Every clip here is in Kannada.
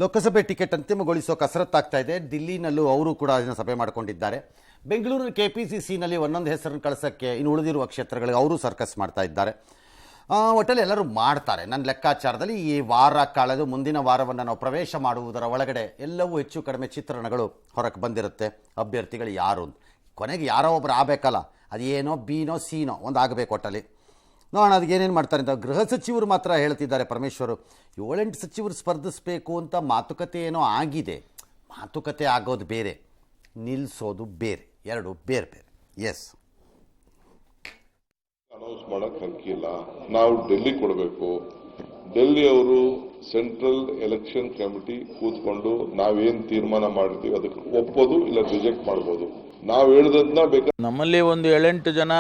ಲೋಕಸಭೆ ಟಿಕೆಟ್ ಅಂತಿಮಗೊಳಿಸೋ ಕಸರತ್ತಾಗ್ತಾ ಇದೆ. ದಿಲ್ಲಿನಲ್ಲೂ ಅವರು ಕೂಡ ಅದನ್ನು ಸಭೆ ಮಾಡಿಕೊಂಡಿದ್ದಾರೆ. ಬೆಂಗಳೂರಿನ KPCCನಲ್ಲಿ ಒಂದೊಂದು ಹೆಸರನ್ನು ಕಳಿಸೋಕ್ಕೆ ಇನ್ನು ಉಳಿದಿರುವ ಕ್ಷೇತ್ರಗಳಿಗೆ ಅವರು ಸರ್ಕಸ್ ಮಾಡ್ತಾ ಇದ್ದಾರೆ. ಒಟ್ಟಲ್ಲಿ ಎಲ್ಲರೂ ಮಾಡ್ತಾರೆ. ನನ್ನ ಲೆಕ್ಕಾಚಾರದಲ್ಲಿ ಈ ವಾರ ಕಳೆದು ಮುಂದಿನ ವಾರವನ್ನು ನಾವು ಪ್ರವೇಶ ಮಾಡುವುದರ ಒಳಗಡೆ ಎಲ್ಲವೂ ಹೆಚ್ಚು ಕಡಿಮೆ ಚಿತ್ರಣಗಳು ಹೊರಕ್ಕೆ ಬಂದಿರುತ್ತೆ. ಅಭ್ಯರ್ಥಿಗಳು ಯಾರು ಕೊನೆಗೆ ಯಾರೋ ಒಬ್ಬರು ಆಗಬೇಕಲ್ಲ, ಅದು ಏನೋ ಬಿನೋ ಸಿನೋ ಒಂದು ಆಗಬೇಕು. ಒಟ್ಟಲ್ಲಿ ನೋಡೋಣ ಅದಕ್ಕೆ ಏನೇನು ಮಾಡ್ತಾರೆ ಅಂತ. ಗೃಹ ಸಚಿವರು ಮಾತ್ರ ಹೇಳ್ತಿದ್ದಾರೆ, ಪರಮೇಶ್ವರು 7-8 ಸಚಿವರು ಸ್ಪರ್ಧಿಸಬೇಕು ಅಂತ ಮಾತುಕತೆ ಏನೋ ಆಗಿದೆ. ಮಾತುಕತೆ ಆಗೋದು ಬೇರೆ, ನಿಲ್ಲಿಸೋದು ಬೇರೆ, ಎರಡು ಬೇರೆ ಬೇರೆ. ಎಸ್, ಅನೌನ್ಸ್ ಮಾಡಕ್ ಹಕ್ಕಿಲ್ಲ. ನಾವು ಡೆಲ್ಲಿ ಕೊಡಬೇಕು. ಡೆಲ್ಲಿ ಅವರು ಸೆಂಟ್ರಲ್ ಎಲೆಕ್ಷನ್ ಕಮಿಟಿ ಕೂತ್ಕೊಂಡು ನಾವೇನ್ ತೀರ್ಮಾನ ಮಾಡಿರ್ತೀವಿ ಅದಕ್ಕೆ ಒಪ್ಪೋದು ಇಲ್ಲ ರಿಜೆಕ್ಟ್ ಮಾಡ್ಬೋದು. ನಾವು ಹೇಳಿದ್ನ ಬೇಕಾದ್ರೆ ನಮ್ಮಲ್ಲಿ ಒಂದು 7-8 ಜನ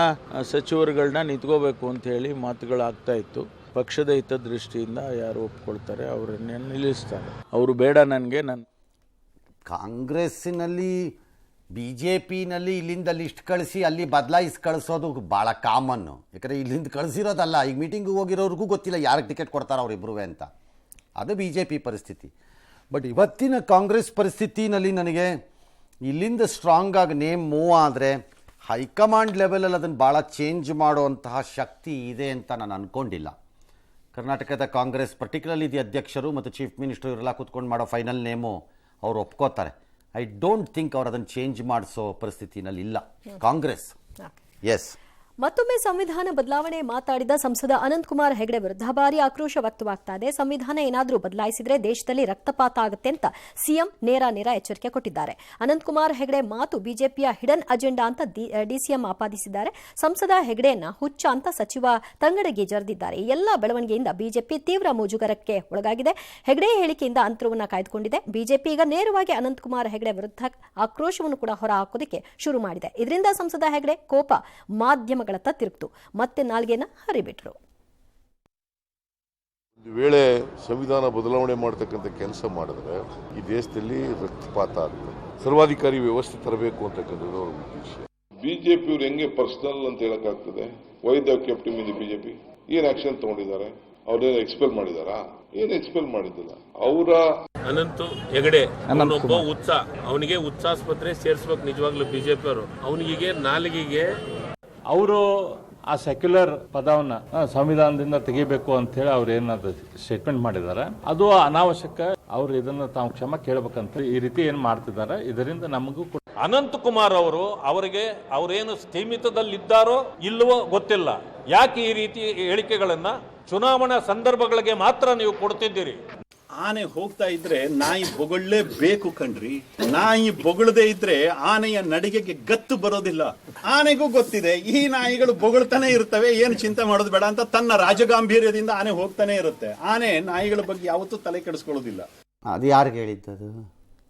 ಸಚಿವರುಗಳನ್ನ ನಿಂತ್ಕೋಬೇಕು ಅಂತ ಹೇಳಿ ಮಾತುಗಳಾಗ್ತಾ ಇತ್ತು. ಪಕ್ಷದ ಹಿತದೃಷ್ಟಿಯಿಂದ ಯಾರು ಒಪ್ಕೊಳ್ತಾರೆ ಅವರನ್ನೇ ನಿಲ್ಲಿಸ್ತಾರೆ. ಅವರು ಬೇಡ ನನಗೆ. ಕಾಂಗ್ರೆಸ್ಸಿನಲ್ಲಿ BJPನಲ್ಲಿ ಇಲ್ಲಿಂದ ಲಿಸ್ಟ್ ಕಳಿಸಿ ಅಲ್ಲಿ ಬದಲಾಯಿಸಿ ಕಳಿಸೋದು ಭಾಳ ಕಾಮನ್ನು. ಯಾಕಂದರೆ ಇಲ್ಲಿಂದ ಕಳಿಸಿರೋದಲ್ಲ, ಈಗ ಮೀಟಿಂಗಿಗೆ ಹೋಗಿರೋರಿಗೂ ಗೊತ್ತಿಲ್ಲ ಯಾರಿಗೆ ಟಿಕೆಟ್ ಕೊಡ್ತಾರೆ ಅವರಿಬ್ಬರು ಅಂತ. ಅದು BJP ಪರಿಸ್ಥಿತಿ. ಬಟ್ ಇವತ್ತಿನ ಕಾಂಗ್ರೆಸ್ ಪರಿಸ್ಥಿತಿನಲ್ಲಿ ನನಗೆ ಇಲ್ಲಿಂದ ಸ್ಟ್ರಾಂಗ್ ಆಗಿ ನೇಮ್ ಮೂವ್ ಆದರೆ ಹೈಕಮಾಂಡ್ ಲೆವೆಲಲ್ಲಿ ಅದನ್ನು ಭಾಳ ಚೇಂಜ್ ಮಾಡುವಂತಹ ಶಕ್ತಿ ಇದೆ ಅಂತ ನಾನು ಅಂದ್ಕೊಂಡಿಲ್ಲ. ಕರ್ನಾಟಕದ ಕಾಂಗ್ರೆಸ್ ಪರ್ಟಿಕ್ಯುಲರ್ಲಿ ದಿ ಅಧ್ಯಕ್ಷರು ಮತ್ತು ಚೀಫ್ ಮಿನಿಸ್ಟರ್ ಇವರೆಲ್ಲ ಕೂತ್ಕೊಂಡು ಮಾಡೋ ಫೈನಲ್ ನೇಮು ಅವರು ಒಪ್ಕೋತಾರೆ. ಐ ಡೋಂಟ್ ಥಿಂಕ್ ಅವರು ಅದನ್ನು ಚೇಂಜ್ ಮಾಡಿಸೋ ಪರಿಸ್ಥಿತಿನಲ್ಲಿ ಇಲ್ಲ ಕಾಂಗ್ರೆಸ್. ಎಸ್, ಮತ್ತೊಮ್ಮೆ ಸಂವಿಧಾನ ಬದಲಾವಣೆ ಮಾತಾಡಿದ ಸಂಸದ ಅನಂತಕುಮಾರ್ ಹೆಗಡೆ ವಿರುದ್ಧ ಭಾರಿ ಆಕ್ರೋಶ ವ್ಯಕ್ತವಾಗ್ತಾ ಇದೆ. ಸಂವಿಧಾನ ಏನಾದರೂ ಬದಲಾಯಿಸಿದ್ರೆ ದೇಶದಲ್ಲಿ ರಕ್ತಪಾತ ಆಗುತ್ತೆ ಅಂತ ಸಿಎಂ ನೇರ ಎಚ್ಚರಿಕೆ ಕೊಟ್ಟಿದ್ದಾರೆ. ಅನಂತಕುಮಾರ್ ಹೆಗಡೆ ಮಾತು ಬಿಜೆಪಿಯ ಹಿಡನ್ ಅಜೆಂಡಾ ಅಂತ ಡಿಸಿಎಂ ಆಪಾದಿಸಿದ್ದಾರೆ. ಸಂಸದ ಹೆಗಡೆಯನ್ನ ಹುಚ್ಚ ಅಂತ ಸಚಿವ ತಂಗಡಗಿ ಜರೆದಿದ್ದಾರೆ. ಈ ಎಲ್ಲ ಬೆಳವಣಿಗೆಯಿಂದ ಬಿಜೆಪಿ ತೀವ್ರ ಮುಜುಗರಕ್ಕೆ ಒಳಗಾಗಿದೆ. ಹೆಗಡೆ ಹೇಳಿಕೆಯಿಂದ ಅಂತರವನ್ನು ಕಾಯ್ದುಕೊಂಡಿದೆ. ಬಿಜೆಪಿ ಈಗ ನೇರವಾಗಿ ಅನಂತಕುಮಾರ್ ಹೆಗಡೆ ವಿರುದ್ಧ ಆಕ್ರೋಶವನ್ನು ಕೂಡ ಹೊರಹಾಕೋದಕ್ಕೆ ಶುರು ಮಾಡಿದೆ. ಇದರಿಂದ ಸಂಸದ ಹೆಗಡೆ ಕೋಪ ಮಾಧ್ಯಮಗಳ ತಿರುಗ್ತು. ಮತ್ತೆ ನಾಲ್ಗೆನ ಹರಿಬಿಟ್ರು. ಒಂದು ವೇಳೆ ಸಂವಿಧಾನ ಬದಲಾವಣೆ ಮಾಡತಕ್ಕಂಥ ಕೆಲಸ ಮಾಡಿದ್ರೆ ಈ ದೇಶದಲ್ಲಿ ರಕ್ತಪಾತ ಆಗ್ತದೆ. ಸರ್ವಾಧಿಕಾರಿ ವ್ಯವಸ್ಥೆ ತರಬೇಕು ಅಂತಕ್ಕಂಥದ್ದು ಅವರ ಉದ್ದೇಶ. ಬಿಜೆಪಿ ಅವರು ಹೆಂಗೆ ಪರ್ಸನಲ್ ಅಂತ ಹೇಳಕ್ಕಾಗ್ತದೆ? Why they kept him in the BJP? ಏನ್ ಆಕ್ಷನ್ ತಗೊಂಡಿದ್ದಾರೆ? ಅವ್ರೇನು ಎಕ್ಸ್ಪೆಲ್ ಮಾಡಿದಾರಾ? ಏನು ಎಕ್ಸ್ಪೆಲ್ ಮಾಡಿದ್ದಿಲ್ಲ. ಅವರ ಅನಂತ ಹೆಗಡೆ ಅವನೊಬ್ಬ ಹುಚ್ಚ, ಅವನಿಗೆ ಹುಚ್ಚಾಸ್ಪತ್ರೆ ಸೇರಿಸ್ಬೇಕು ನಿಜವಾಗ್ಲೂ ಬಿಜೆಪಿ ಅವರು. ಅವನಿಗೆ ನಾಲಿಗೆಗೆ ಅವರು ಆ ಸೆಕ್ಯುಲರ್ ಪದವನ್ನ ಸಂವಿಧಾನದಿಂದ ತೆಗಿಬೇಕು ಅಂತ ಹೇಳಿ ಅವ್ರು ಏನಾದ್ರು ಸ್ಟೇಟ್ಮೆಂಟ್ ಮಾಡಿದ್ದಾರೆ, ಅದು ಅನಾವಶ್ಯಕ. ಅವ್ರು ಇದನ್ನ ತಾವು ಕ್ಷಮ ಕೇಳಬೇಕಂತ ಈ ರೀತಿ ಏನ್ ಮಾಡ್ತಿದ್ದಾರೆ. ಇದರಿಂದ ನಮಗೂ ಅನಂತಕುಮಾರ್ ಅವರಿಗೆ ಅವರೇನು ಸ್ಥೀಮಿತದಲ್ಲಿದ್ದಾರೋ ಇಲ್ಲವೋ ಗೊತ್ತಿಲ್ಲ. ಯಾಕೆ ಈ ರೀತಿ ಹೇಳಿಕೆಗಳನ್ನ ಚುನಾವಣಾ ಸಂದರ್ಭಗಳಿಗೆ ಮಾತ್ರ ನೀವು ಕೊಡ್ತಿದ್ದೀರಿ? ಆನೆ ಹೋಗ್ತಾ ಇದ್ರೆ ನಾಯಿ ಬೊಗಳಲೇಬೇಕು ಕಣ್ರಿ. ನಾಯಿ ಬೊಗಳದೇ ಇದ್ರೆ ಆನೆಯ ನಡಿಗೆಗೆ ಗತ್ತು ಬರೋದಿಲ್ಲ. ಆನೆಗೂ ಗೊತ್ತಿದೆ ಈ ನಾಯಿಗಳು ಬೊಗಳ್ತಾನೆ ಇರ್ತವೆ, ಏನು ಚಿಂತೆ ಮಾಡೋದು ಬೇಡ ಅಂತ ತನ್ನ ರಾಜಗಾಂಭೀರ್ಯದಿಂದ ಆನೆ ಹೋಗ್ತಾನೆ ಇರುತ್ತೆ. ಆನೆ ನಾಯಿಗಳ ಬಗ್ಗೆ ಯಾವತ್ತೂ ತಲೆ ಕೆಡಿಸ್ಕೊಳ್ಳೋದಿಲ್ಲ. ಅದು ಯಾರಿಗೆ ಹೇಳಿದ್ದದು?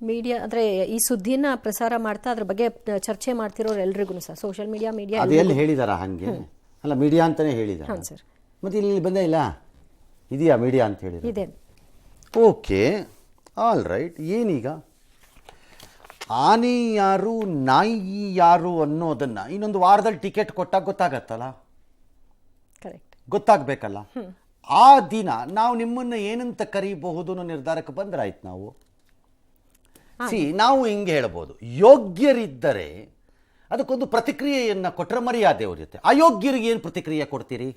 ಮೀಡಿಯಾ ಅಂದ್ರೆ ಈ ಸುದ್ದಿನ ಪ್ರಸಾರ ಮಾಡ್ತಾ ಅದ್ರ ಬಗ್ಗೆ ಚರ್ಚೆ ಮಾಡ್ತಿರೋರು ಎಲ್ರಿಗೂ ಸರ್, ಸೋಷಿಯಲ್ ಮೀಡಿಯಾ ಅದು ಎಲ್ಲಿ ಹೇಳಿದಾರ? ಹಂಗೆ ಅಲ್ಲ, ಮೀಡಿಯಾ ಅಂತಾನೆ ಹೇಳಿದಾರ. ಮತ್ತೆ ಇಲ್ಲಿ ಬಂದೇ ಇಲ್ಲ, ಇದೆಯಾ ಮೀಡಿಯಾ ಅಂತ ಹೇಳಿದ? ಇದೆ. Okay, all right. ಏನೀಗ ಆನೆ ಯಾರು ನಾಯಿ ಯಾರು ಅನ್ನೋದನ್ನು ಇನ್ನೊಂದು ವಾರದಲ್ಲಿ ಟಿಕೆಟ್ ಕೊಟ್ಟಾಗ ಗೊತ್ತಾಗತ್ತಲ್ಲ, ಗೊತ್ತಾಗಬೇಕಲ್ಲ. ಆ ದಿನ ನಾವು ನಿಮ್ಮನ್ನು ಏನಂತ ಕರೀಬಹುದು ಅನ್ನೋ ನಿರ್ಧಾರಕ್ಕೆ ಬಂದ್ರಾಯ್ತು. ನಾವು ಹಿಂಗೆ ಹೇಳ್ಬೋದು, ಯೋಗ್ಯರಿದ್ದರೆ ಅದಕ್ಕೊಂದು ಪ್ರತಿಕ್ರಿಯೆಯನ್ನು ಕೊಟ್ಟರೆ ಮರ್ಯಾದೆ ಅವ್ರ ಜೊತೆ. ಅಯೋಗ್ಯರಿಗೆ ಏನು ಪ್ರತಿಕ್ರಿಯೆ ಕೊಡ್ತೀರಿ?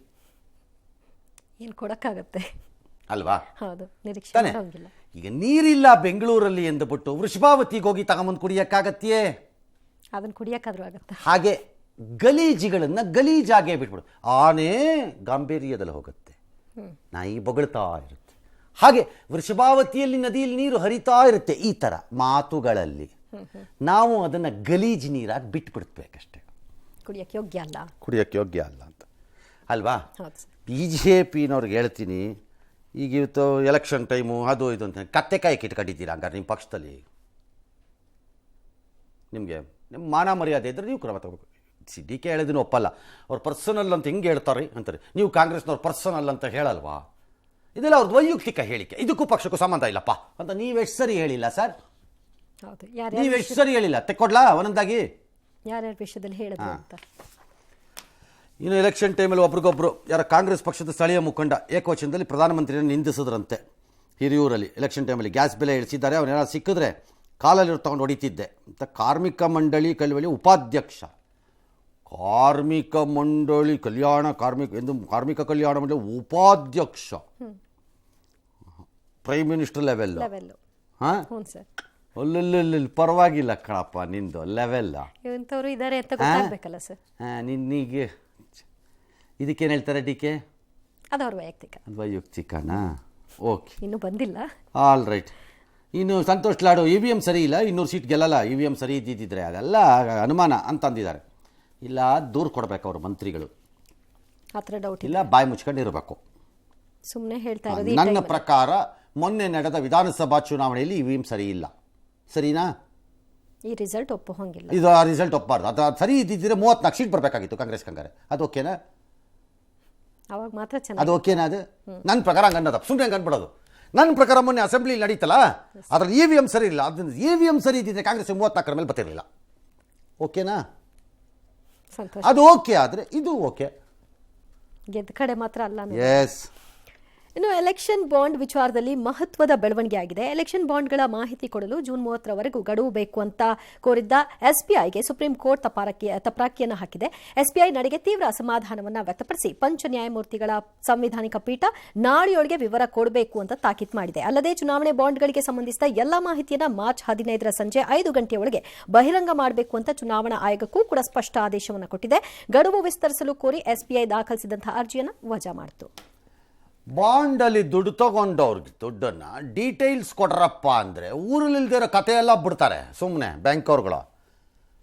ಏನು ಕೊಡಕ್ಕಾಗತ್ತೆ ಅಲ್ವಾ? ಹೌದು, ತಾನೆ. ಈಗ ನೀರಿಲ್ಲ ಬೆಂಗಳೂರಲ್ಲಿ ಎಂದುಬಿಟ್ಟು ವೃಷಭಾವತಿಗೆ ಹೋಗಿ ತಗೊಂಬಂದು ಕುಡಿಯಕ್ಕಾಗತ್ತೆಯೇ? ಅದನ್ನ ಕುಡಿಯಕ್ಕಾದ್ರೂ ಆಗತ್ತೆ. ಹಾಗೆ ಗಲೀಜುಗಳನ್ನ ಗಲೀಜಾಗೆ ಬಿಟ್ಬಿಡು. ಆನೆ ಗಾಂಭೀರ್ಯದಲ್ಲಿ ಹೋಗುತ್ತೆ, ನಾಯಿ ಬೊಗಳ್ತಾ ಇರುತ್ತೆ. ಹಾಗೆ ವೃಷಭಾವತಿಯಲ್ಲಿ ನದಿಯಲ್ಲಿ ನೀರು ಹರಿತಾ ಇರುತ್ತೆ. ಈ ಥರ ಮಾತುಗಳಲ್ಲಿ ನಾವು ಅದನ್ನು ಗಲೀಜು ನೀರಾಗಿ ಬಿಟ್ಬಿಡ್ಬೇಕಷ್ಟೇ. ಕುಡಿಯಕ್ಕೆ ಯೋಗ್ಯ ಅಲ್ಲ ಅಂತ ಅಲ್ವಾ? BJPನವ್ರಿಗೆ ಹೇಳ್ತೀನಿ, ಈಗ ಇವತ್ತು ಎಲೆಕ್ಷನ್ ಟೈಮು ಅದು ಇದು ಅಂತ ಕತ್ತೆಕಾಯಿ ಕಿಟ್ಕೊಂಡಿದ್ದೀರಾ ಹಂಗಾರೆ ನಿಮ್ಮ ಪಕ್ಷದಲ್ಲಿ? ನಿಮ್ಮ ಮಾನ ಮರ್ಯಾದೆ ಇದ್ದರೆ ನೀವು ಕ್ರಮ ತಗೋಬೇಕು. DK ಹೇಳಿದನು ಒಪ್ಪಲ್ಲ. ಅವ್ರು ಪರ್ಸನಲ್ ಅಂತ ಹೆಂಗೆ ಹೇಳ್ತಾರೆ ಅಂತಾರೆ. ನೀವು ಕಾಂಗ್ರೆಸ್ನವ್ರು ಪರ್ಸನಲ್ ಅಂತ ಹೇಳಲ್ವಾ? ಇದೆಲ್ಲ ಅವ್ರದ್ದು ವೈಯಕ್ತಿಕ ಹೇಳಿಕೆ, ಇದಕ್ಕೂ ಪಕ್ಷಕ್ಕೂ ಸಂಬಂಧ ಇಲ್ಲಪ್ಪ ಅಂತ ನೀವೆಷ್ಟು ಸರಿ ಹೇಳಿಲ್ಲ ಸರ್? ನೀವೆಷ್ಟು ಸರಿ ಹೇಳಿಲ್ಲ? ತೆಕ್ಕೊಡ್ಲಾ ಒಂದೊಂದಾಗಿ ಯಾರ್ಯಾರ ವಿಷಯದಲ್ಲಿ ಹೇಳಿದ್ರು ಅಂತ. ಇನ್ನು ಎಲೆಕ್ಷನ್ ಟೈಮಲ್ಲಿ ಒಬ್ರಿಗೊಬ್ರು ಯಾರ ಕಾಂಗ್ರೆಸ್ ಪಕ್ಷದ ಸ್ಥಳೀಯ ಮುಖಂಡ ಏಕವಚನದಲ್ಲಿ ಪ್ರಧಾನಮಂತ್ರಿಯನ್ನು ನಿಂದಿಸಿದ್ರಂತೆ. ಹಿರಿಯೂರಲ್ಲಿ ಎಲೆಕ್ಷನ್ ಟೈಮಲ್ಲಿ ಗ್ಯಾಸ್ ಬೆಲೆ ಇಳಿಸಿದ್ದಾರೆ, ಅವನ್ನೆಲ್ಲ ಸಿಕ್ಕಿದ್ರೆ ಕಾಲಲ್ಲಿ ತೊಗೊಂಡು ಹೊಡಿತಿದ್ದೆ ಅಂತ ಕಾರ್ಮಿಕ ಮಂಡಳಿ ಕಲ್ವಳಿ ಉಪಾಧ್ಯಕ್ಷ, ಕಾರ್ಮಿಕ ಮಂಡಳಿ ಕಾರ್ಮಿಕ ಕಲ್ಯಾಣ ಮಂಡಳಿ ಉಪಾಧ್ಯಕ್ಷ, ಪ್ರೈಮ್ ಮಿನಿಸ್ಟರ್ ಲೆವೆಲ್. ಹಾಂ, ಸರ್, ಅಲ್ಲಲ್ಲಿ ಪರವಾಗಿಲ್ಲ ಕಣಪ್ಪ ನಿಂದು ಲೆವೆಲ್. ಇಂಥವ್ರು ಇದ್ದಾರೆ ಅಂತ ಗೊತ್ತಾಗಬೇಕಲ್ಲ ಸರ್. ನಿನ್ನೀಗೆ ಇದಕ್ಕೇನು ಹೇಳ್ತಾರೆ ಡಿ ಕೆ? ಅದವ್ರ ವೈಯಕ್ತಿಕನಾ? ಓಕೆ, ಇನ್ನೂ ಬಂದಿಲ್ಲ. All right. ಇನ್ನು ಸಂತೋಷ್ ಲಾಡು EVM ಸರಿ ಇಲ್ಲ, 200 ಸೀಟ್ ಗೆಲ್ಲಲ್ಲ, EVM ಸರಿ ಇದ್ದಿದ್ದರೆ ಅದೆಲ್ಲ ಅನುಮಾನ ಅಂತ ಅಂದಿದ್ದಾರೆ. ಇಲ್ಲ, ದೂರು ಕೊಡಬೇಕು ಅವರು ಮಂತ್ರಿಗಳು, ಆ ಥರ ಡೌಟ್ ಇಲ್ಲ ಬಾಯಿ ಮುಚ್ಕೊಂಡಿರಬೇಕು. ಸುಮ್ಮನೆ ಹೇಳ್ತಾ ಇರೋದು. ನನ್ನ ಪ್ರಕಾರ ಮೊನ್ನೆ ನಡೆದ ವಿಧಾನಸಭಾ ಚುನಾವಣೆಯಲ್ಲಿ EVM ಸರಿ ಇಲ್ಲ. ಸರಿನಾ? ಈ ರಿಸಲ್ಟ್ ಒಪ್ಪೋಂಗಿಲ್ಲ. ಇದು ಆ ರಿಸಲ್ಟ್ ಒಪ್ಪಬಾರ್ದು. ಅದು ಸರಿ ಇದ್ದಿದ್ದರೆ 34 ಸೀಟ್ ಬರಬೇಕಾಗಿತ್ತು ಕಾಂಗ್ರೆಸ್ ಕಂಗಾರೆ. ಅದು ಓಕೆನಾ? ಅವಾಗ ಮಾತ್ರ ಅದು ಚೆನ್ನಾಗಿ. ಓಕೆನಾ? ಅದು ನನ್ನ ಪ್ರಕಾರ ಹಂಗೆ ಅನ್ನೋದು ಸುಮ್ಮನೆ ಹಂಗೆ ಅನ್ಬಿಡೋದು. ನನ್ನ ಪ್ರಕಾರ ಮೊನ್ನೆ ಅಸೆಂಬ್ಲಿ ನಡೀತಲ್ಲ, ಅದ್ರಲ್ಲಿ EVM ಸರಿ ಇಲ್ಲ. ಅದರಿಂದ EVM ಸರಿ ಇದ್ದಿದ್ರೆ ಕಾಂಗ್ರೆಸ್ 34 ಮೇಲೆ ಬರ್ತಿರಲಿಲ್ಲ. ಓಕೆನಾ? ಸಂತೋಷ. ಅದು ಓಕೆ. ಆದರೆ ಇದು ಓಕೆ. ಗೆದ್ದ ಕಡೆ ಮಾತ್ರ ಅಲ್ಲ. ಎಸ್. ಇನ್ನು ಎಲೆಕ್ಷನ್ ಬಾಂಡ್ ವಿಚಾರದಲ್ಲಿ ಮಹತ್ವದ ಬೆಳವಣಿಗೆ ಆಗಿದೆ. ಎಲೆಕ್ಷನ್ ಬಾಂಡ್ಗಳ ಮಾಹಿತಿ ಕೊಡಲು ಜೂನ್ 30ರವರೆಗೂ ಗಡುವು ಬೇಕು ಅಂತ ಕೋರಿದ್ದ SBIಗೆ ಸುಪ್ರೀಂ ಕೋರ್ಟ್ ತಪರಾಕಿಯನ್ನು ಹಾಕಿದೆ. SBI ನಡೆಗೆ ತೀವ್ರ ಅಸಮಾಧಾನವನ್ನು ವ್ಯಕ್ತಪಡಿಸಿ ಪಂಚ ನ್ಯಾಯಮೂರ್ತಿಗಳ ಸಂವಿಧಾನಿಕ ಪೀಠ ನಾಳೆಯೊಳಗೆ ವಿವರ ಕೊಡಬೇಕು ಅಂತ ತಾಕೀತು ಮಾಡಿದೆ. ಅಲ್ಲದೆ ಚುನಾವಣೆ ಬಾಂಡ್ಗಳಿಗೆ ಸಂಬಂಧಿಸಿದ ಎಲ್ಲಾ ಮಾಹಿತಿಯನ್ನು ಮಾರ್ಚ್ 15ರ ಸಂಜೆ 5 ಗಂಟೆಯೊಳಗೆ ಬಹಿರಂಗ ಮಾಡಬೇಕು ಅಂತ ಚುನಾವಣಾ ಆಯೋಗಕ್ಕೂ ಕೂಡ ಸ್ಪಷ್ಟ ಆದೇಶವನ್ನು ಕೊಟ್ಟಿದೆ. ಗಡುವು ವಿಸ್ತರಿಸಲು ಕೋರಿ SBI ದಾಖಲಿಸಿದಂತಹ ಅರ್ಜಿಯನ್ನು ವಜಾ ಮಾಡಿತು. ಬಾಂಡಲ್ಲಿ ದುಡ್ಡು ತಗೊಂಡವ್ರಿಗೆ ದುಡ್ಡನ್ನು ಡೀಟೇಲ್ಸ್ ಕೊಡ್ರಪ್ಪ ಅಂದರೆ ಊರಲ್ಲಿಲ್ದಿರೋ ಕತೆ ಎಲ್ಲ ಬಿಡ್ತಾರೆ ಸುಮ್ಮನೆ ಬ್ಯಾಂಕ್ ಅವ್ರುಗಳು.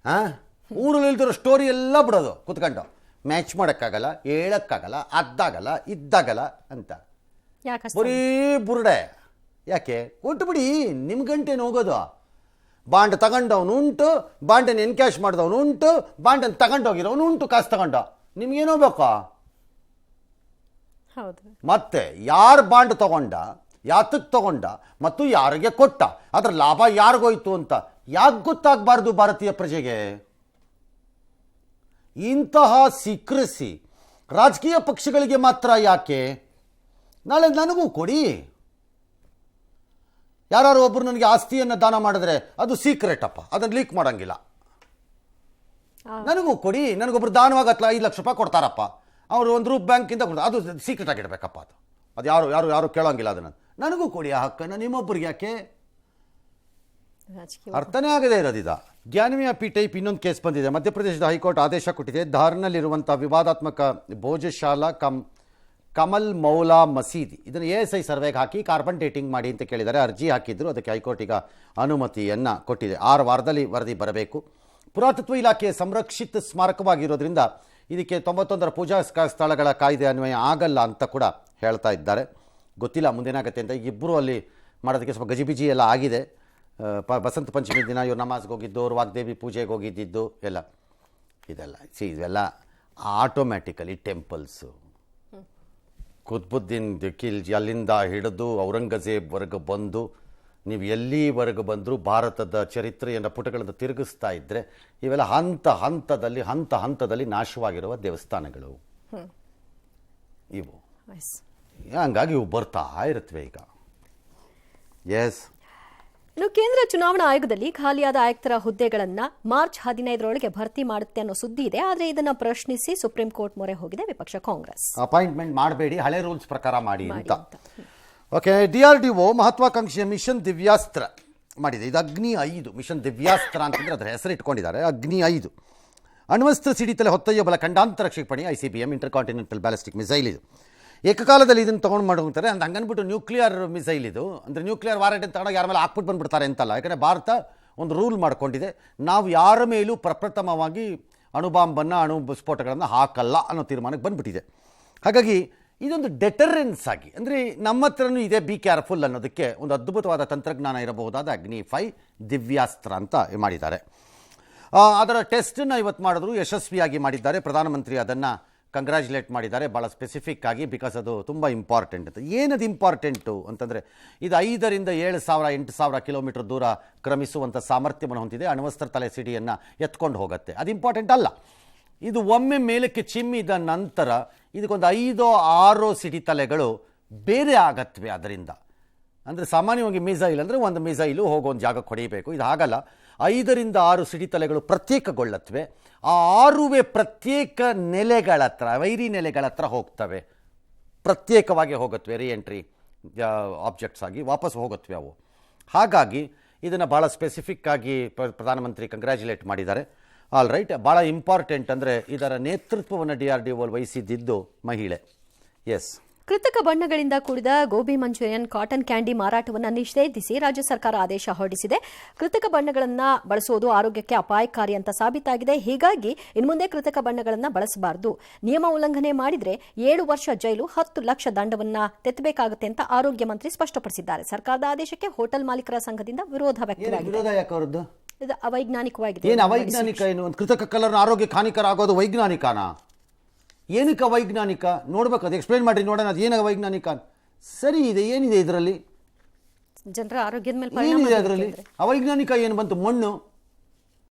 ಹಾಂ, ಊರಲ್ಲಿಲ್ದಿರೋ ಸ್ಟೋರಿ ಎಲ್ಲ ಬಿಡೋದು ಕೂತ್ಕೊಂಡು. ಮ್ಯಾಚ್ ಮಾಡೋಕ್ಕಾಗಲ್ಲ, ಹೇಳೋಕ್ಕಾಗಲ್ಲ, ಅದ್ದಾಗಲ್ಲ, ಇದ್ದಾಗಲ್ಲ ಅಂತ ಬರೀ ಬುರುಡೆ. ಯಾಕೆ? ಕೊಟ್ಟು ಬಿಡಿ, ನಿಮ್ಮ ಗಂಟೆನ ಹೋಗೋದು. ಬಾಂಡ್ ತಗೊಂಡವನು ಉಂಟು, ಬಾಂಡನ್ನು ಎನ್ಕ್ಯಾಶ್ ಮಾಡಿದವನು ಉಂಟು, ಬಾಂಡನ್ನು ತಗೊಂಡೋಗಿರೋನು ಉಂಟು, ಕಾಸು ತಗೊಂಡು. ನಿಮ್ಗೇನೋ ಬೇಕಾ? ಮತ್ತೆ ಯಾರು ಬಾಂಡ್ ತಗೊಂಡ, ಯಾತಕ್ಕೆ ತಗೊಂಡ ಮತ್ತು ಯಾರಿಗೆ ಕೊಟ್ಟ, ಅದರ ಲಾಭ ಯಾರಿಗೋಯ್ತು ಅಂತ ಯಾಕೆ ಗೊತ್ತಾಗಬಾರ್ದು ಭಾರತೀಯ ಪ್ರಜೆಗೆ? ಇಂತಹ ಸೀಕ್ರೆಸಿ ರಾಜಕೀಯ ಪಕ್ಷಗಳಿಗೆ ಮಾತ್ರ ಯಾಕೆ? ನಾಳೆ ನನಗೂ ಕೊಡಿ. ಯಾರು ಒಬ್ಬರು ನನಗೆ ಆಸ್ತಿಯನ್ನು ದಾನ ಮಾಡಿದ್ರೆ ಅದು ಸೀಕ್ರೆಟ್ ಅಪ್ಪ, ಅದನ್ನು ಲೀಕ್ ಮಾಡೋಂಗಿಲ್ಲ. ನನಗೂ ಕೊಡಿ. ನನಗೊಬ್ರು ದಾನವಾಗಿ 5 ಲಕ್ಷ ರೂಪಾಯಿ ಕೊಡ್ತಾರಪ್ಪ, ಅವರು ₹1 ಬ್ಯಾಂಕಿಂದ ಕೊಡ್ತಾರೆ, ಅದು ಸೀಕ್ರೆಟ್ ಆಗಿಡಬೇಕಪ್ಪ. ಅದು ಯಾರು ಕೇಳೋಂಗಿಲ್ಲ ಅದನ್ನು. ನನಗೂ ಕೊಡಿ ಆ ಹಕ್ಕನ್ನು, ನಿಮ್ಮೊಬ್ಬರಿಗೆ ಯಾಕೆ? ಅರ್ಥನೇ ಆಗದೇ ಇರೋದಿದ. ಜ್ಞಾನಮಯ ಟೈಪ್ ಇನ್ನೊಂದು ಕೇಸ್ ಬಂದಿದೆ. ಮಧ್ಯಪ್ರದೇಶದ ಹೈಕೋರ್ಟ್ ಆದೇಶ ಕೊಟ್ಟಿದೆ. ಧಾರ್ನಲ್ಲಿರುವಂಥ ವಿವಾದಾತ್ಮಕ ಭೋಜಶಾಲಾ ಕಮಲ್ ಮೌಲಾ ಮಸೀದಿ ಇದನ್ನು ASI ಸರ್ವೆಗೆ ಹಾಕಿ ಕಾರ್ಬನ್ ಡೇಟಿಂಗ್ ಮಾಡಿ ಅಂತ ಕೇಳಿದ್ದಾರೆ. ಅರ್ಜಿ ಹಾಕಿದ್ರು, ಅದಕ್ಕೆ ಹೈಕೋರ್ಟ್ ಈಗ ಅನುಮತಿಯನ್ನು ಕೊಟ್ಟಿದೆ. 6 ವಾರದಲ್ಲಿ ವರದಿ ಬರಬೇಕು. ಪುರಾತತ್ವ ಇಲಾಖೆಯ ಸಂರಕ್ಷಿತ ಸ್ಮಾರಕವಾಗಿರೋದ್ರಿಂದ ಇದಕ್ಕೆ 91ರ ಪೂಜಾ ಸ್ಥಳಗಳ ಕಾಯ್ದೆ ಅನ್ವಯ ಆಗಲ್ಲ ಅಂತ ಕೂಡ ಹೇಳ್ತಾ ಇದ್ದಾರೆ. ಗೊತ್ತಿಲ್ಲ ಮುಂದೇನಾಗತ್ತೆ ಅಂತ. ಇಬ್ಬರು ಅಲ್ಲಿ ಮಾಡೋದಕ್ಕೆ ಸ್ವಲ್ಪ ಗಜಿಬಿಜಿ ಎಲ್ಲ ಆಗಿದೆ. ಬಸಂತ ಪಂಚಮಿ ದಿನ ಇವ್ರು ನಮಾಜ್ಗೆ ಹೋಗಿದ್ದು, ಅವ್ರು ವಾಗ್ದೇವಿ ಪೂಜೆಗೆ ಹೋಗಿದ್ದಿದ್ದು ಎಲ್ಲ ಇವೆಲ್ಲ ಆಟೋಮ್ಯಾಟಿಕಲಿ ಟೆಂಪಲ್ಸು. ಕುತ್ಬುದ್ದೀನ್ ಖಿಲ್ಜಿ ಅಲ್ಲಿಂದ ಹಿಡಿದು ಔರಂಗಜೇಬ್ವರೆಗೆ ಬಂದು ನೀವು ಎಲ್ಲಿವರೆಗೆ ಬಂದರೂ ಭಾರತದ ಚರಿತ್ರೆಯನ್ನು ಪುಟಗಳನ್ನು ತಿರುಗಿಸ್ತಾ ಇದ್ದರೆ ಇವೆಲ್ಲ ಹಂತದಲ್ಲಿ ನಾಶವಾಗಿರುವ ದೇವಸ್ಥಾನಗಳು ಇವು. ಹಂಗಾಗಿ ಇವು ಬರ್ತಾ ಇರುತ್ತವೆ ಈಗ. ಎಸ್. ಇನ್ನು ಕೇಂದ್ರ ಚುನಾವಣಾ ಆಯೋಗದಲ್ಲಿ ಖಾಲಿಯಾದ ಆಯುಕ್ತರ ಹುದ್ದೆಗಳನ್ನು ಮಾರ್ಚ್ 15ರೊಳಗೆ ಭರ್ತಿ ಮಾಡುತ್ತೆ ಅನ್ನೋ ಸುದ್ದಿ ಇದೆ. ಆದರೆ ಇದನ್ನು ಪ್ರಶ್ನಿಸಿ ಸುಪ್ರೀಂ ಕೋರ್ಟ್ ಮೊರೆ ಹೋಗಿದೆ ವಿಪಕ್ಷ ಕಾಂಗ್ರೆಸ್. ಅಪಾಯಿಂಟ್ಮೆಂಟ್ ಮಾಡಬೇಡಿ, ಹಳೆ ರೂಲ್ಸ್ ಪ್ರಕಾರ ಮಾಡಿ ಅಂತ. ಓಕೆ. DRDO ಮಹತ್ವಾಕಾಂಕ್ಷೆಯ ಮಿಷನ್ ದಿವ್ಯಾಸ್ತ್ರ ಮಾಡಿದೆ. ಇದು ಅಗ್ನಿ 5 ಮಿಷನ್ ದಿವ್ಯಾಸ್ತ್ರ ಅಂತಂದರೆ ಅದರ ಹೆಸರು ಇಟ್ಕೊಂಡಿದ್ದಾರೆ. ಅಗ್ನಿ 5 ಅಣ್ವಸ್ತ್ರ ಸಿಡಿತಲೆ ಹೊತ್ತೊಯ್ಯಬಲ ಖಂಡಾಂತರ ಕ್ಷಿಪಣಿ ICBM ಇಂಟರ್ಕಾಂಟಿನೆಂಟಲ್ ಬ್ಯಾಲಿಸ್ಟಿಕ್ ಮಿಸೈಲ್. ಇದು ಏಕಕಾಲದಲ್ಲಿ ಇದನ್ನು ತೊಗೊಂಡು ಮಾಡ್ತಾರೆ ಅಂತ ಹಂಗನ್ಬಿಟ್ಟು ನ್ಯೂಕ್ಲಿಯರ್ ಮಿಸೈಲ್ ಇದು. ಅಂದರೆ ನ್ಯೂಕ್ಲಿಯರ್ ವಾರೆಂಟ್ ತಗೊಂಡಾಗ ಯಾರ ಮೇಲೆ ಹಾಕ್ಬಿಟ್ಟು ಬಂದುಬಿಡ್ತಾರೆ ಅಂತಲ್ಲ. ಯಾಕಂದರೆ ಭಾರತ ಒಂದು ರೂಲ್ ಮಾಡಿಕೊಂಡಿದೆ, ನಾವು ಯಾರ ಮೇಲೂ ಪ್ರಪ್ರಥಮವಾಗಿ ಅಣು ಸ್ಫೋಟಗಳನ್ನು ಹಾಕಲ್ಲ ಅನ್ನೋ ತೀರ್ಮಾನಕ್ಕೆ ಬಂದುಬಿಟ್ಟಿದೆ. ಹಾಗಾಗಿ ಇದೊಂದು ಡೆಟರೆನ್ಸ್ ಆಗಿ, ಅಂದರೆ ನಮ್ಮ ಹತ್ರನೂ ಇದೆ, ಬಿ ಕೇರ್ಫುಲ್ ಅನ್ನೋದಕ್ಕೆ ಒಂದು ಅದ್ಭುತವಾದ ತಂತ್ರಜ್ಞಾನ ಇರಬಹುದಾದ ಅಗ್ನಿ 5 ದಿವ್ಯಾಸ್ತ್ರ ಅಂತ ಮಾಡಿದ್ದಾರೆ. ಅದರ ಟೆಸ್ಟನ್ನು ಇವತ್ತು ಮಾಡಿದ್ರು, ಯಶಸ್ವಿಯಾಗಿ ಮಾಡಿದ್ದಾರೆ. ಪ್ರಧಾನಮಂತ್ರಿ ಅದನ್ನು ಕಂಗ್ರ್ಯಾಚುಲೇಟ್ ಮಾಡಿದ್ದಾರೆ ಭಾಳ ಸ್ಪೆಸಿಫಿಕ್ ಆಗಿ. ಬಿಕಾಸ್ ಅದು ತುಂಬ ಇಂಪಾರ್ಟೆಂಟ್ ಅಂತ. ಏನದು ಇಂಪಾರ್ಟೆಂಟು ಅಂತಂದರೆ ಇದು 5ರಿಂದ 7,000-8,000 ಕಿಲೋಮೀಟರ್ ದೂರ ಕ್ರಮಿಸುವಂಥ ಸಾಮರ್ಥ್ಯವನ್ನು ಹೊಂದಿದೆ. ಅಣ್ವಸ್ತ್ರ ತಲೆ ಸಿಡಿಯನ್ನು ಎತ್ಕೊಂಡು ಹೋಗುತ್ತೆ. ಅದು ಇಂಪಾರ್ಟೆಂಟ್ ಅಲ್ಲ. ಇದು ಒಮ್ಮೆ ಮೇಲಕ್ಕೆ ಚಿಮ್ಮಿದ ನಂತರ ಇದಕ್ಕೊಂದು 5-6 ಸಿಡಿತಲೆಗಳು ಬೇರೆ ಆಗತ್ವೆ. ಅದರಿಂದ ಅಂದರೆ ಸಾಮಾನ್ಯವಾಗಿ ಮಿಸೈಲ್ ಅಂದರೆ ಒಂದು ಮಿಸೈಲು ಹೋಗೋ ಒಂದು ಜಾಗಕ್ಕೆ ಹೊಡೆಯಬೇಕು. ಇದು ಹಾಗಲ್ಲ. 5 ರಿಂದ 6 ಸಿಡಿತಲೆಗಳು ಪ್ರತ್ಯೇಕಗೊಳ್ಳತ್ವೆ. ಆ 6 ಪ್ರತ್ಯೇಕ ನೆಲೆಗಳ ಹತ್ರ, ವೈರಿ ನೆಲೆಗಳ ಹತ್ರ ಹೋಗ್ತವೆ. ಪ್ರತ್ಯೇಕವಾಗಿ ಹೋಗುತ್ತವೆ, ಎಂಟ್ರಿ ಆಬ್ಜೆಕ್ಟ್ಸ್ ಆಗಿ ವಾಪಸ್ ಹೋಗುತ್ತವೆ ಅವು. ಹಾಗಾಗಿ ಇದನ್ನು ಭಾಳ ಸ್ಪೆಸಿಫಿಕ್ ಆಗಿ ಪ್ರಧಾನಮಂತ್ರಿ ಕಂಗ್ರ್ಯಾಚುಲೇಟ್ ಮಾಡಿದ್ದಾರೆ. All right. ಭಾಳ ಇಂಪಾರ್ಟೆಂಟ್ ಅಂದರೆ ಇದರ ನೇತೃತ್ವವನ್ನು DRDO ವಹಿಸಿದ್ದು ಮಹಿಳೆ. ಎಸ್. ಕೃತಕ ಬಣ್ಣಗಳಿಂದ ಕೂಡಿದ ಗೋಬಿ ಮಂಚೂರಿಯನ್, ಕಾಟನ್ ಕ್ಯಾಂಡಿ ಮಾರಾಟವನ್ನು ನಿಷೇಧಿಸಿ ರಾಜ್ಯ ಸರ್ಕಾರ ಆದೇಶ ಹೊರಡಿಸಿದೆ. ಕೃತಕ ಬಣ್ಣಗಳನ್ನು ಬಳಸುವುದು ಆರೋಗ್ಯಕ್ಕೆ ಅಪಾಯಕಾರಿ ಅಂತ ಸಾಬೀತಾಗಿದೆ. ಹೀಗಾಗಿ ಇನ್ಮುಂದೆ ಕೃತಕ ಬಣ್ಣಗಳನ್ನು ಬಳಸಬಾರದು. ನಿಯಮ ಉಲ್ಲಂಘನೆ ಮಾಡಿದರೆ 7 ವರ್ಷ ಜೈಲು, 10 ಲಕ್ಷ ದಂಡವನ್ನು ತೆತ್ತಬೇಕಾಗುತ್ತೆ ಅಂತ ಆರೋಗ್ಯ ಮಂತ್ರಿ ಸ್ಪಷ್ಟಪಡಿಸಿದ್ದಾರೆ. ಸರ್ಕಾರದ ಆದೇಶಕ್ಕೆ ಹೋಟೆಲ್ ಮಾಲೀಕರ ಸಂಘದಿಂದ ವಿರೋಧ ವ್ಯಕ್ತವಾಗಿದೆ. ವಿರೋಧ ಯಾಕೆ ಅವರದ್ದು? ಇದು ಅವೈಜ್ಞಾನಿಕವಾಗಿದೆ. ಏನು ಅವೈಜ್ಞಾನಿಕ? ಏನು ಒಂದು ಕೃತಕ ಕಲರ್ ಆರೋಗ್ಯಕ್ಕೆ ಹಾನಿಕರ ಆಗೋದು ವೈಜ್ಞಾನಿಕನಾ? ಏನಕ್ಕೆ ಅವೈಜ್ಞಾನಿಕ? ನೋಡ್ಬೇಕು, ಅದು ಎಕ್ಸ್ಪ್ಲೇನ್ ಮಾಡಿ ನೋಡೋಣ. ಅದು ಏನು ಅವೈಜ್ಞಾನಿಕ? ಸರಿ ಇದೆ, ಏನಿದೆ ಇದರಲ್ಲಿ? ಜನರ ಆರೋಗ್ಯದ ಮೇಲೆ ಏನಿದೆ ಅದರಲ್ಲಿ? ಅವೈಜ್ಞಾನಿಕ ಏನು ಬಂತು? ಮಣ್ಣು